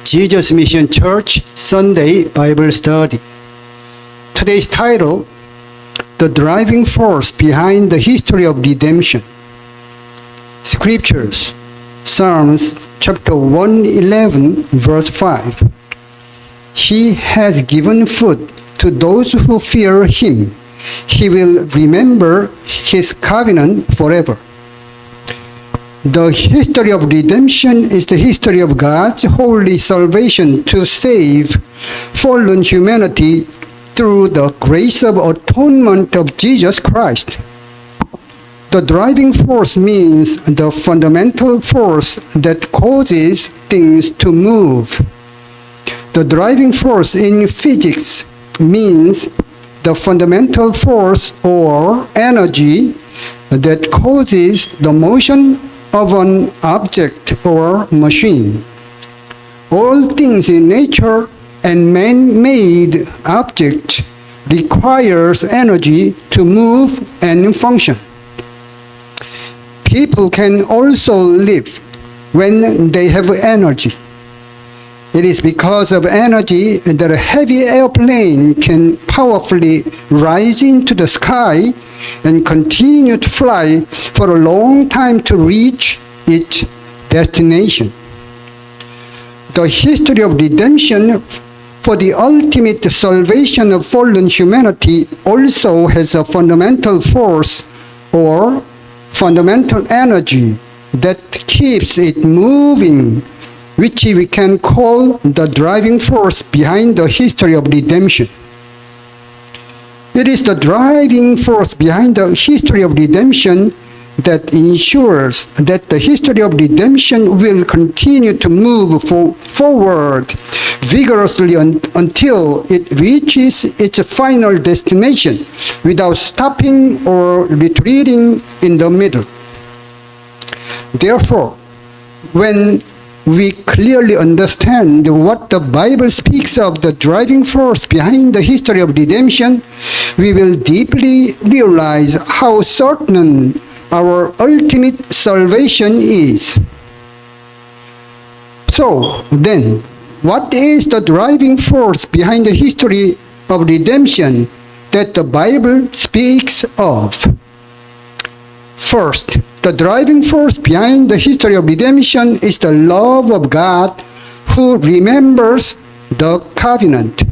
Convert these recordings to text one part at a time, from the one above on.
Jesus Mission Church Sunday Bible Study. Today's title, The Driving Force Behind the History of Redemption. Scriptures, Psalms chapter 111, verse 5. He has given food to those who fear him. He will remember his covenant forever. The history of redemption is the history of God's holy salvation to save fallen humanity through the grace of atonement of Jesus Christ. The driving force means the fundamental force that causes things to move. The driving force in physics means the fundamental force or energy that causes the motion of an object or machine. All things in nature and man-made objects requires energy to move and function. People can also live when they have energy. It is because of energy that a heavy airplane can powerfully rise into the sky and continue to fly for a long time to reach its destination. The history of redemption for the ultimate salvation of fallen humanity also has a fundamental force or fundamental energy that keeps it moving, which we can call the driving force behind the history of redemption. It is the driving force behind the history of redemption that ensures that the history of redemption will continue to move forward vigorously until it reaches its final destination without stopping or retreating in the middle. Therefore, when we clearly understand what the Bible speaks of the driving force behind the history of redemption, we will deeply realize how certain our ultimate salvation is. So, then, what is the driving force behind the history of redemption that the Bible speaks of? First, the driving force behind the history of redemption is the love of God who remembers the covenant.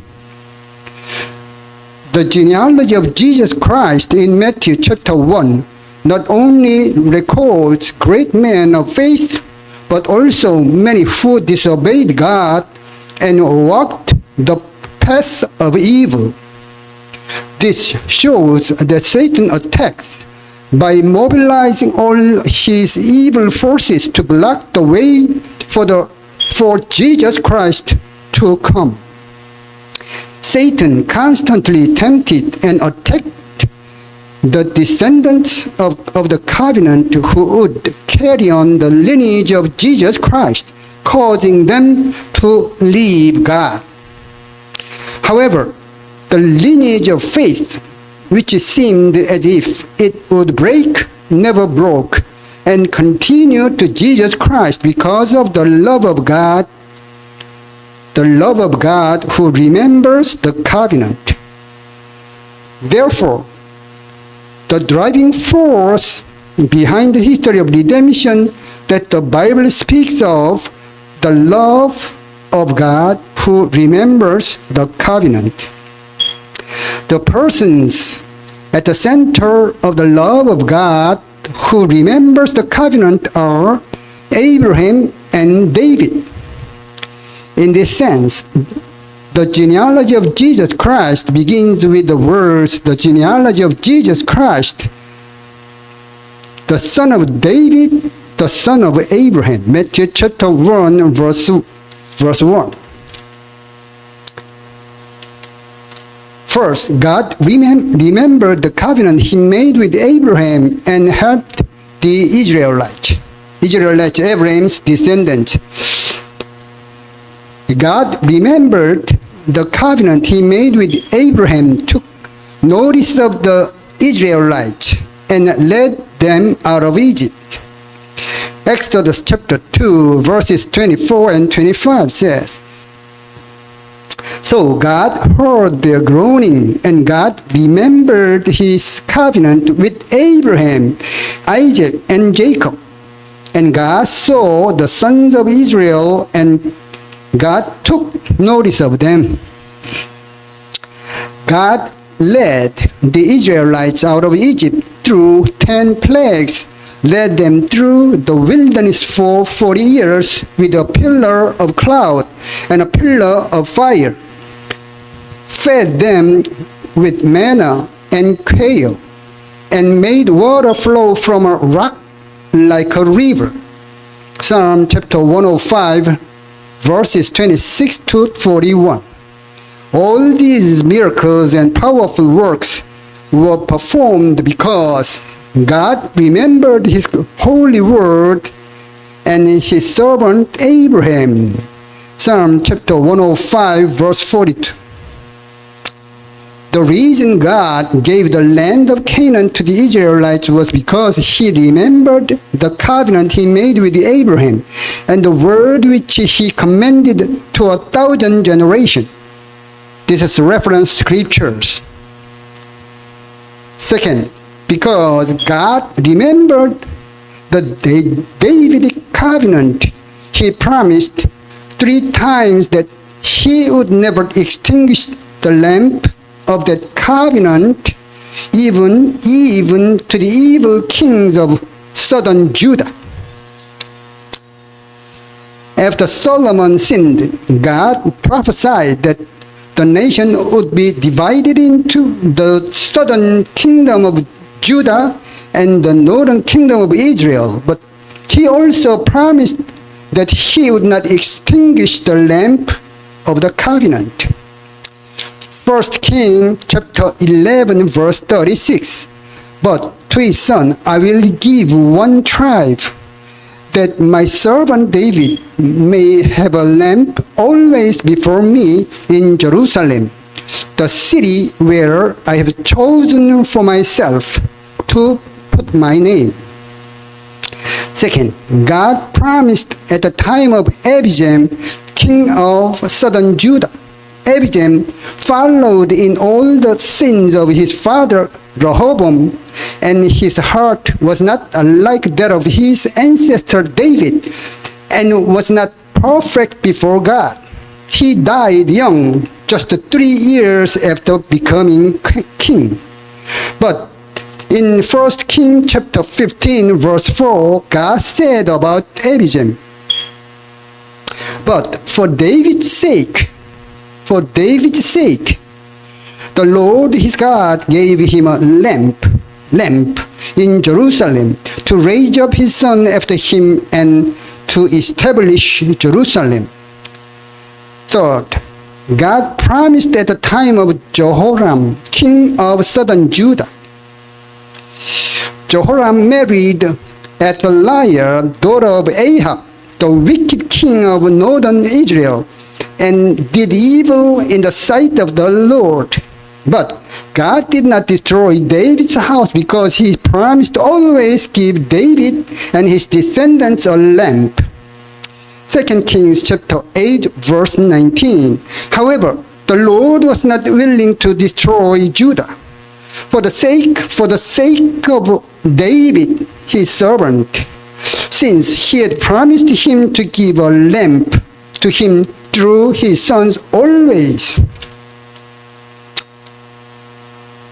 The genealogy of Jesus Christ in Matthew chapter 1 not only records great men of faith, but also many who disobeyed God and walked the path of evil. This shows that Satan attacks by mobilizing all his evil forces to block the way for Jesus Christ to come. Satan constantly tempted and attacked the descendants of the covenant who would carry on the lineage of Jesus Christ, causing them to leave God. However, the lineage of faith, which seemed as if it would break, never broke, and continued to Jesus Christ because of the love of God who remembers the covenant. Therefore, the driving force behind the history of redemption that the Bible speaks of, the love of God who remembers the covenant. The persons at the center of the love of God who remembers the covenant are Abraham and David. In this sense, the genealogy of Jesus Christ begins with the words, the genealogy of Jesus Christ, the son of David, the son of Abraham. Matthew chapter 1, verse 1. First, God remembered the covenant he made with Abraham and helped the Israelites, Abraham's descendants. God remembered the covenant he made with Abraham, took notice of the Israelites, and led them out of Egypt. Exodus chapter 2, verses 24 and 25 says, So God heard their groaning, and God remembered his covenant with Abraham, Isaac, and Jacob. And God saw the sons of Israel, and God took notice of them. God led the Israelites out of Egypt through 10 plagues, led them through the wilderness for 40 years with a pillar of cloud and a pillar of fire, fed them with manna and quail, and made water flow from a rock like a river. Psalm chapter 105, verses 26 to 41. All these miracles and powerful works were performed because God remembered his holy word and his servant Abraham. Psalm chapter 105, verse 42. The reason God gave the land of Canaan to the Israelites was because he remembered the covenant he made with Abraham and the word which he commanded to 1,000 generations. This is reference scriptures. Second, because God remembered the Davidic covenant, he promised 3 times that he would never extinguish the lamp of that covenant, even to the evil kings of southern Judah. After Solomon sinned, God prophesied that the nation would be divided into the southern kingdom of Judah and the northern kingdom of Israel. But he also promised that he would not extinguish the lamp of the covenant. 1 Kings chapter 11, verse 36. But to his son I will give one tribe, that my servant David may have a lamp always before me in Jerusalem, the city where I have chosen for myself to put my name. Second, God promised at the time of Abijam, king of southern Judah. Abijam followed in all the sins of his father Rehoboam, and his heart was not like that of his ancestor David, and was not perfect before God. He died young, just 3 years after becoming king. But in 1 Kings chapter 15, verse 4, God said about Abijam, but for David's sake, the Lord his God gave him a lamp in Jerusalem to raise up his son after him and to establish Jerusalem. Third, God promised at the time of Jehoram, king of southern Judah. Jehoram married Athaliah, daughter of Ahab, the wicked king of northern Israel, and did evil in the sight of the Lord. But God did not destroy David's house because he promised to always give David and his descendants a lamp. 2 Kings chapter 8, verse 19. However, the Lord was not willing to destroy Judah. For the sake of David, his servant, since he had promised him to give a lamp to him through his sons always.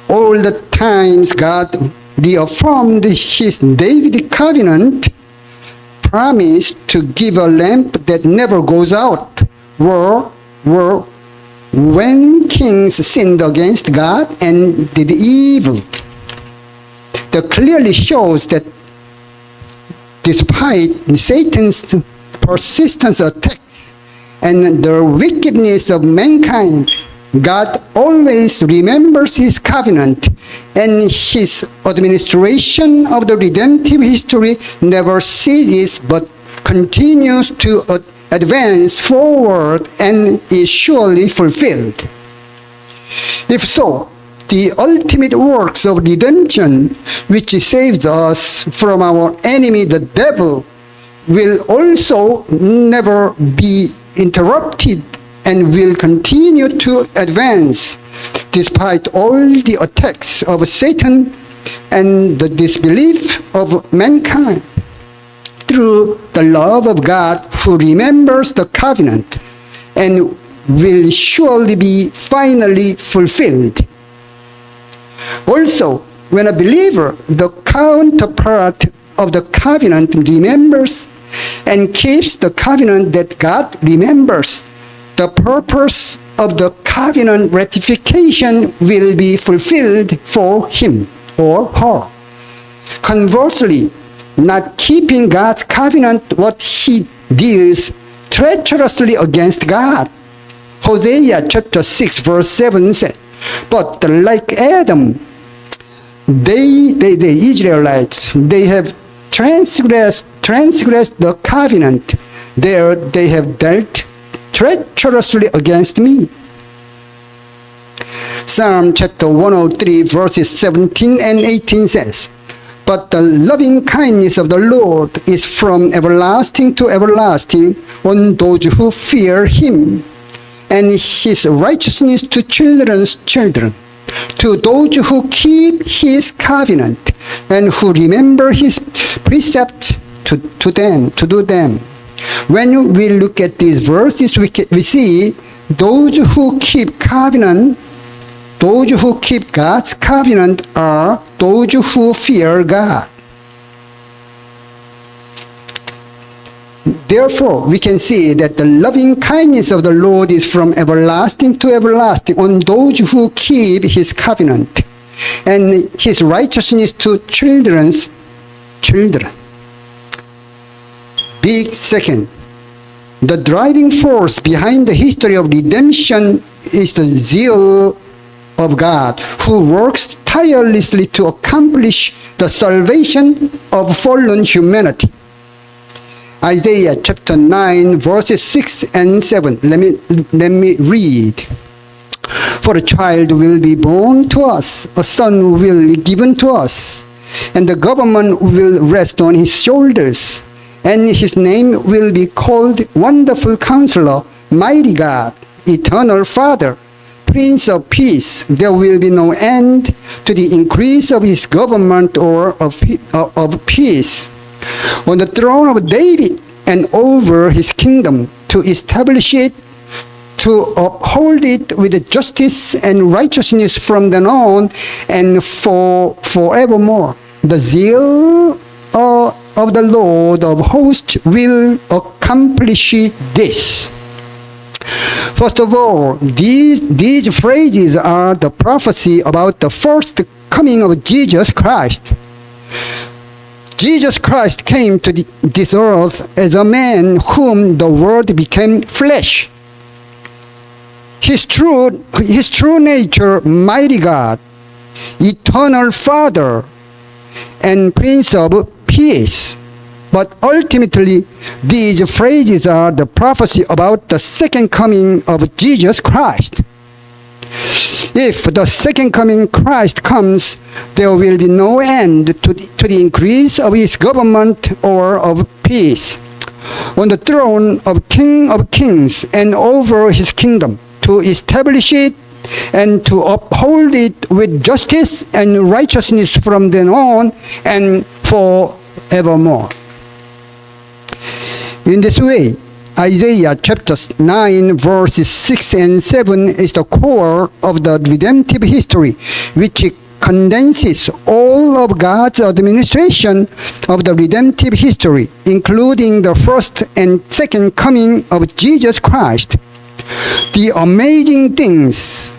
All the times God reaffirmed his Davidic covenant, promised to give a lamp that never goes out, were when kings sinned against God and did evil. That clearly shows that despite Satan's persistent attacks and the wickedness of mankind, God always remembers his covenant, and his administration of the redemptive history never ceases but continues to advance forward and is surely fulfilled. If so, the ultimate works of redemption, which saves us from our enemy the devil, will also never be interrupted and will continue to advance despite all the attacks of Satan and the disbelief of mankind. Through the love of God who remembers the covenant and will surely be finally fulfilled. Also, when a believer, the counterpart of the covenant, remembers and keeps the covenant that God remembers, the purpose of the covenant ratification will be fulfilled for him or her. Conversely, not keeping God's covenant, what he deals treacherously against God. Hosea chapter 6 verse 7 said, but like Adam, the Israelites, they have transgressed the covenant. There they have dealt treacherously against me. Psalm chapter 103 verses 17 and 18 says, but the loving kindness of the Lord is from everlasting to everlasting on those who fear him, and his righteousness to children's children, to those who keep his covenant and who remember his precepts to do them. When we look at these verses, we see those who keep covenant, those who keep God's covenant are those who fear God. Therefore, we can see that the loving kindness of the Lord is from everlasting to everlasting on those who keep his covenant, and his righteousness to children's children. Big second, the driving force behind the history of redemption is the zeal of God, who works tirelessly to accomplish the salvation of fallen humanity. Isaiah chapter 9 verses 6 and 7. Let me read. For a child will be born to us, a son will be given to us, and the government will rest on his shoulders, and his name will be called Wonderful Counselor, Mighty God, Eternal Father, Prince of Peace. There will be no end to the increase of his government or of peace on the throne of David and over his kingdom, to establish it, to uphold it with justice and righteousness from then on and forevermore. The zeal of the Lord of hosts will accomplish this. First of all, these phrases are the prophecy about the first coming of Jesus Christ. Jesus Christ came to this earth as a man whom the Word became flesh. His true nature, mighty God, eternal Father, and Prince of Peace. But ultimately, these phrases are the prophecy about the second coming of Jesus Christ. If the second coming Christ comes, there will be no end to the increase of his government or of peace on the throne of King of Kings and over his kingdom, to establish it and to uphold it with justice and righteousness from then on and forevermore. In this way, Isaiah chapter 9 verses 6 and 7 is the core of the redemptive history, which condenses all of God's administration of the redemptive history, including the first and second coming of Jesus Christ. The amazing things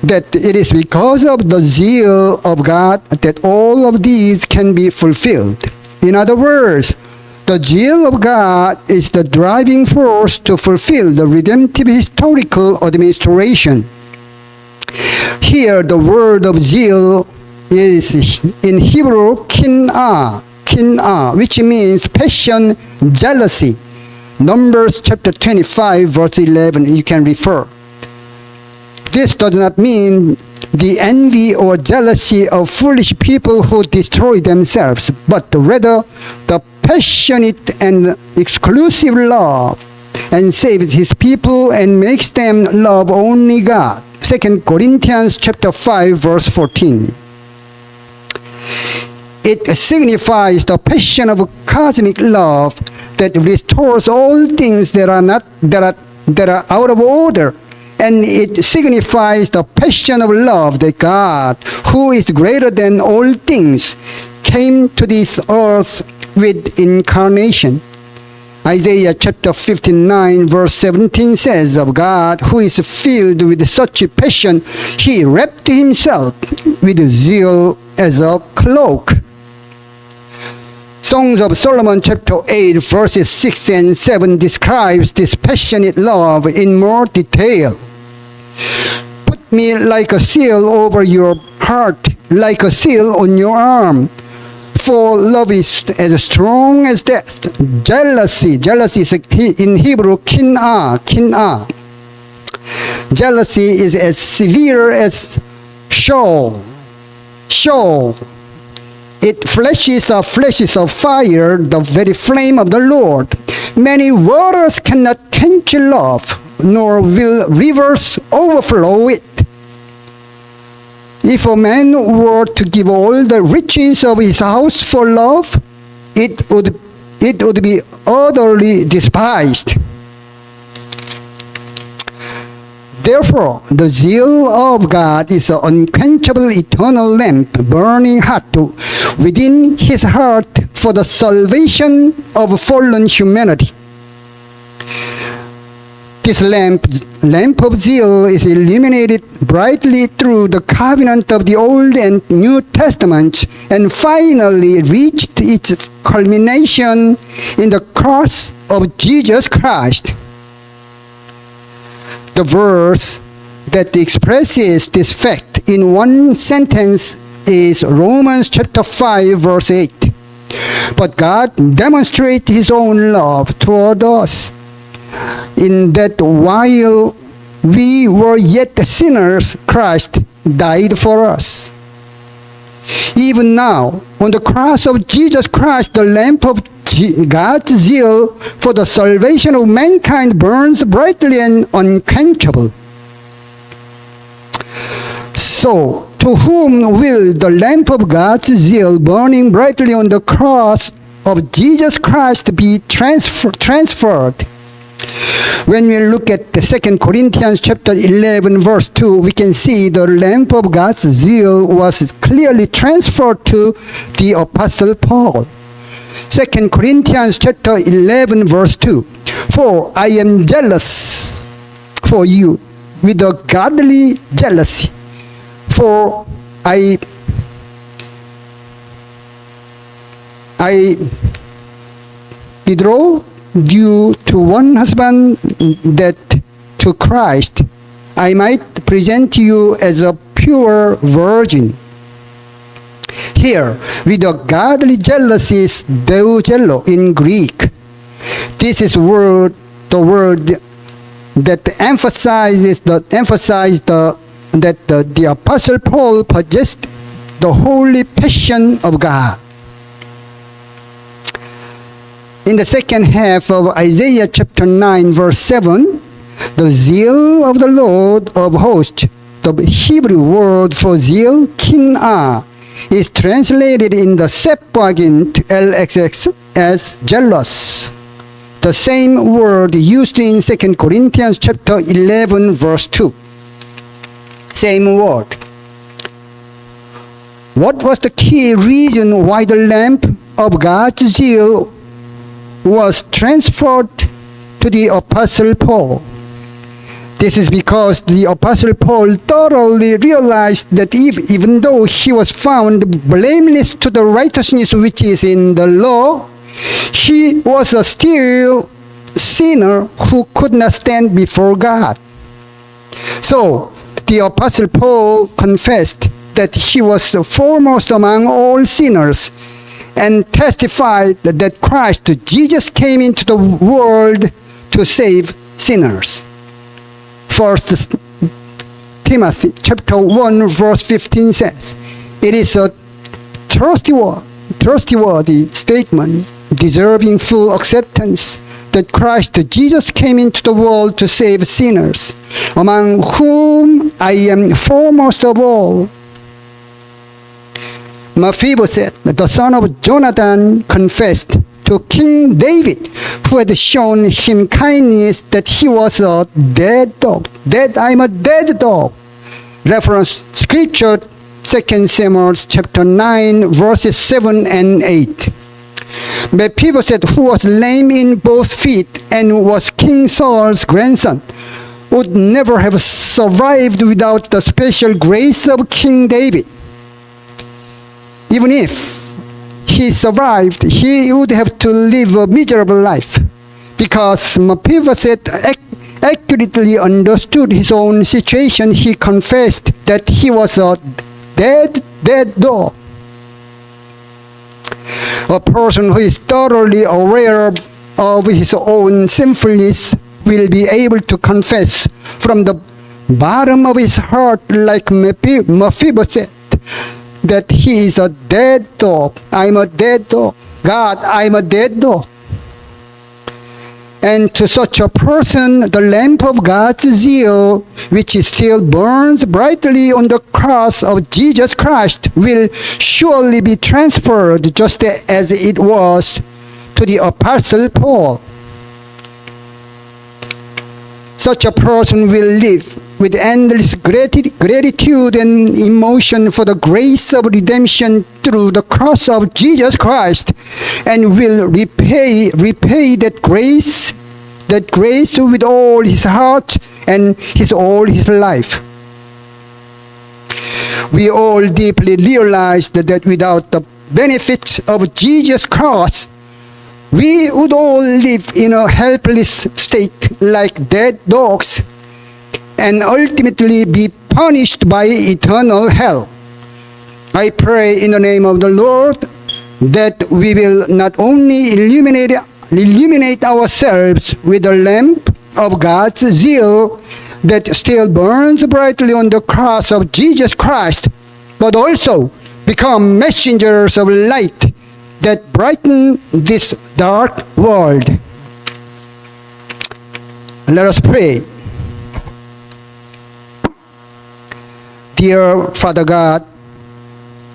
that it is because of the zeal of God that all of these can be fulfilled. In other words, the zeal of God is the driving force to fulfill the redemptive historical administration. Here, the word of zeal is in Hebrew kin'ah, which means passion, jealousy. Numbers chapter 25, verse 11, you can refer. This does not mean the envy or jealousy of foolish people who destroy themselves, but rather the passionate and exclusive love and saves his people and makes them love only God. 2 Corinthians chapter 5 verse 14. It signifies the passion of cosmic love that restores all things that are out of order. And it signifies the passion of love that God, who is greater than all things, came to this earth with incarnation. Isaiah chapter 59 verse 17 says of God, who is filled with such passion, he wrapped himself with zeal as a cloak. Songs of Solomon chapter 8 verses 6 and 7 describes this passionate love in more detail. Put me like a seal over your heart, like a seal on your arm. For love is as strong as death. Jealousy is in Hebrew kin'ah. Jealousy is as severe as Sheol. It flashes of fire, the very flame of the Lord. Many waters cannot quench love, nor will rivers overflow it. If a man were to give all the riches of his house for love, it would be utterly despised. Therefore, the zeal of God is an unquenchable eternal lamp burning hot within his heart for the salvation of fallen humanity. This lamp of zeal is illuminated brightly through the covenant of the Old and New Testaments and finally reached its culmination in the cross of Jesus Christ. The verse that expresses this fact in one sentence is Romans chapter 5 verse 8. But God demonstrates his own love toward us, in that while we were yet sinners, Christ died for us. Even now, on the cross of Jesus Christ, the lamp of God's zeal for the salvation of mankind burns brightly and unquenchable. So, to whom will the lamp of God's zeal burning brightly on the cross of Jesus Christ be transferred? When we look at the 2 Corinthians chapter 11 verse 2, we can see the lamp of God's zeal was clearly transferred to the Apostle Paul. 2 Corinthians chapter 11 verse 2. For I am jealous for you with a godly jealousy. For I betroth you to one husband, that to Christ I might present you as a pure virgin. Here, with a godly jealousy is deugello in Greek. This is the word that emphasizes that the Apostle Paul possessed the holy passion of God. In the second half of Isaiah chapter 9 verse 7, the zeal of the Lord of hosts, the Hebrew word for zeal, kin'ah, is translated in the Septuagint LXX as jealous. The same word used in 2 Corinthians chapter 11 verse 2. Same word. What was the key reason why the lamp of God's zeal was transferred to the Apostle Paul? This is because the Apostle Paul thoroughly realized that even though he was found blameless to the righteousness which is in the law, he was a still sinner who could not stand before God. So, the Apostle Paul confessed that he was foremost among all sinners and testified that Christ Jesus came into the world to save sinners. 1 Timothy chapter 1 verse 15 says, it is a trustworthy statement deserving full acceptance that Christ Jesus came into the world to save sinners, among whom I am foremost of all. Mephibosheth, the son of Jonathan, confessed to King David, who had shown him kindness, that he was a dead dog. That I'm a dead dog. Reference scripture, 2 Samuel chapter 9, verses 7 and 8. Mephibosheth, who was lame in both feet and was King Saul's grandson, would never have survived without the special grace of King David. Even if he survived, he would have to live a miserable life, because Mephibosheth accurately understood his own situation. He confessed that he was a dead dog. A person who is thoroughly aware of his own sinfulness will be able to confess from the bottom of his heart, like Mephibosheth, that he is a dead dog. I'm a dead dog. God, I'm a dead dog. And to such a person, the lamp of God's zeal, which still burns brightly on the cross of Jesus Christ, will surely be transferred just as it was to the Apostle Paul. Such a person will live with endless gratitude and emotion for the grace of redemption through the cross of Jesus Christ, and will repay that grace with all his heart and all his life. We all deeply realize that without the benefits of Jesus' cross, we would all live in a helpless state like dead dogs, and ultimately be punished by eternal hell. I pray in the name of the Lord that we will not only illuminate ourselves with the lamp of God's zeal that still burns brightly on the cross of Jesus Christ, but also become messengers of light that brighten this dark world. Let us pray. Dear Father God,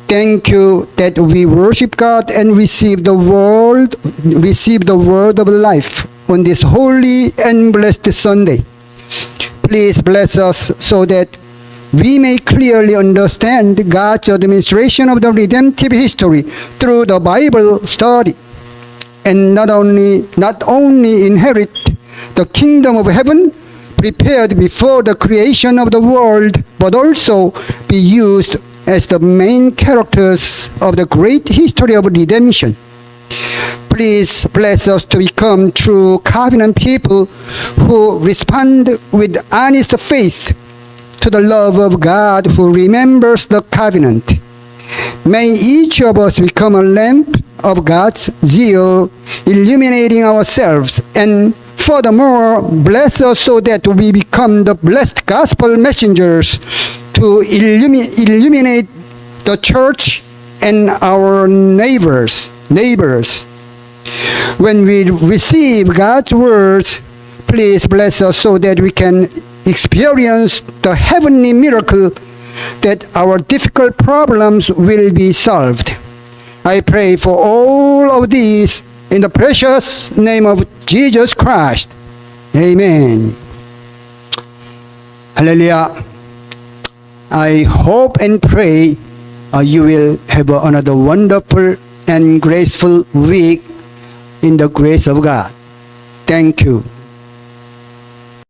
thank you that we worship God and receive the word of life on this holy and blessed Sunday. Please bless us so that we may clearly understand God's administration of the redemptive history through the Bible study, and not only inherit the kingdom of heaven prepared before the creation of the world, but also be used as the main characters of the great history of redemption. Please bless us to become true covenant people who respond with honest faith to the love of God who remembers the covenant. May each of us become a lamp of God's zeal, illuminating ourselves, and furthermore, bless us so that we become the blessed gospel messengers to illuminate the church and our neighbors. When we receive God's words, please bless us so that we can experience the heavenly miracle that our difficult problems will be solved. I pray for all of these in the precious name of Jesus Christ. Amen. Hallelujah. I hope and pray you will have another wonderful and graceful week in the grace of God. Thank you.